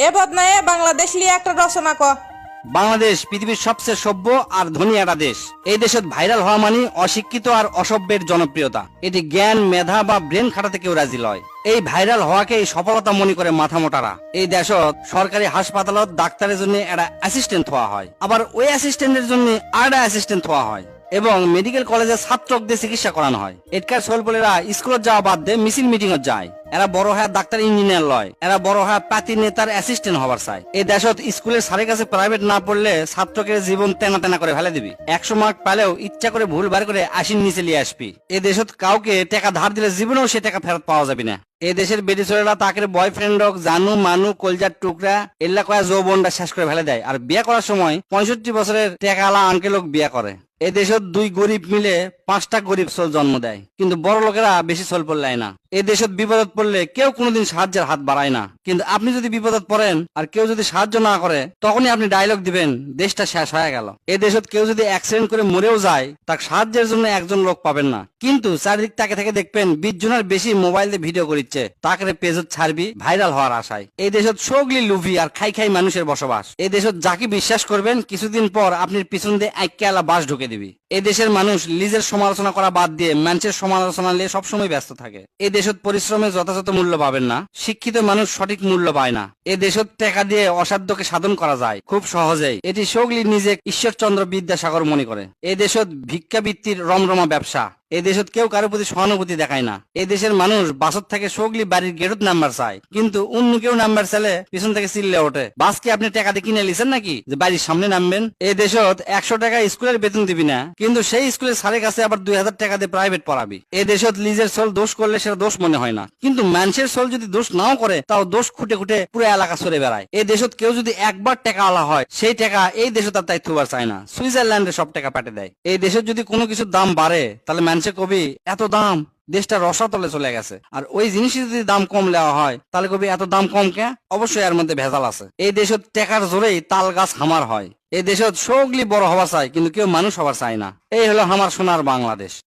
এ বদনায়ে বাংলাদেশ লিয়ে একটা রচনা ক। বাংলাদেশ পৃথিবীর সবচেয়ে সভ্য আর ধনী একটা দেশ। এই দেশত ভাইরাল হওয়া মানে অশিক্ষিত আর অসভ্যের জনপ্রিয়তা। এটি জ্ঞান মেধা বা ব্রেন খাটাতে কেউ রাজি লয়। এই ভাইরাল হওয়াকে সফলতা মনে করে মাথা মোটারা। এই দেশত সরকারি হাসপাতালত ডাক্তারের জন্য একটা অ্যাসিস্ট্যান্ট হওয়া হয়, আবার ওই অ্যাসিস্ট্যান্টের জন্য আরেকটা অ্যাসিস্ট্যান্ট হওয়া হয়, এবং মেডিকেল কলেজে ছাত্রকদের চিকিৎসা করানো হয়। এটকার ছোলপলেরা স্কুলত যাওয়া বাদ দিয়ে মিছিল মিটিং যায়। এরা বড় হয় ডাক্তার ইঞ্জিনিয়ার লয়, এরা বড় হয় পাতি নেতার অ্যাসিস্ট্যান্ট হবার চায়। এই দেশত স্কুলের স্যারের কাছে প্রাইভেট না পড়লে ছাত্রকে জীবন তেনা তেনা করে ফেলে দিবি। 100 মার্ক পেলেও ইচ্ছা করে ভুল বার করে 80 নিচে নিয়ে আসবি। এই দেশত কাউকে টাকা ধার দিলে জীবনেও সে টাকা ফেরত পাওয়া যাবে না। এই দেশের বেটি ছেলেরা তাকে বয়ফ্রেন্ড হোক জানু মানু কলজার টুকরা এল্লা কয়া যৌবনটা শেষ করে ফেলে দেয়, আর বিয়ে করার সময় 65 বছরের টেকালা আঙ্কেল লোক বিয়ে করে। এই দেশত 2 গরিব মিলে 5টা গরিব ছোল জন্ম দেয়, কিন্তু বড় লোকেরা বেশি ছোল পড়লেই না। এই দেশত বিপদত পড়লে কেউ কোনোদিন সাহায্যের হাত বাড়ায় না, কিন্তু আপনি যদি বিপদত পড়েন আর কেউ যদি সাহায্য না করে, তখনই আপনি ডায়লগ দিবেন দেশটা শেষ হয়ে গেল। এই দেশত কেউ যদি অ্যাক্সিডেন্ট করে মরেও যায়, তাকে সাহায্যের জন্য একজন লোক পাবেন না, কিন্তু চারিদিক তাকে থেকে দেখবেন 20 জনের বেশি মোবাইল দিয়ে ভিডিও করিচ্ছে, তাকে পেজত ছাড়বি ভাইরাল হওয়ার আশায়। এই দেশত সগলি লুভি আর খাই খাই মানুষের বসবাস। এই দেশত যাকে বিশ্বাস করবেন কিছুদিন পর আপনার পিছন দিয়ে আইক্যালা বাস ঢুকে দিবি। এই দেশের মানুষ নিজের সমালোচনা করা বাদ দিয়ে মানুষের সমালোচনা নিয়ে সবসময় ব্যস্ত থাকে। এই দেশত পরিশ্রমের যথাযথ মূল্য পাবেন না, শিক্ষিত মানুষ সঠিক মূল্য পায় না। এই দেশত টাকা দিয়ে অসাধ্যকে সাধন করা যায় খুব সহজেই, এটি সগলি নিজে ঈশ্বরচন্দ্র বিদ্যাসাগর মনে করে। এই দেশত ভিক্ষাবৃত্তির রমরমা ব্যবসা। এই দেশত কেউ কারো প্রতি সহানুভূতি দেখায় না। এই দেশের মানুষ বাসত থেকে সগলি বাড়ির গেটত নাম্বার চায়, কিন্তু অন্য কেউ নাম্বার চাইলে পিছন থেকে চিল্লে ওঠে, বাস কি আপনি টাকা দিয়ে কিনে লিছেন নাকি যে বাড়ির সামনে নামবেন? এই দেশত 100 টাকা স্কুলের বেতন দিবি না, কিন্তু সেই স্কুলের স্যারের কাছে আবার 2000 টাকা দিয়ে প্রাইভেট পড়াবি। এই দেশত নিজের সোল দোষ করলে সেটা দোষ মনে হয় না, কিন্তু মানুষের সোল যদি দোষ নাও করে তাও দোষ খুঁটে খুঁটে পুরো এলাকা সরে বেড়ায়। এই দেশত কেউ যদি একবার টাকা আলা হয়, সেই টাকা এই দেশত আর তাই থুবার চায় না, সুইজারল্যান্ডে সব টাকা পাঠিয়ে দেয়। এই দেশত যদি কোনো কিছুর দাম বাড়ে, তাহলে মানুষে কবি এত দাম, দেশটা রসাতলে চলে গেছে। আর ওই জিনিসের যদি দাম কম নেওয়া হয়, তাহলে কবি এত দাম কম কে? অবশ্যই এর মধ্যে ভেজাল আছে। এই দেশত টাকার জোরেই তাল গাছ হামার হয়। এই দেশত সগলি বড় হওয়া চায়, কিন্তু কেউ মানুষ হওয়ার চায় না। এই হলো আমার সোনার বাংলাদেশ।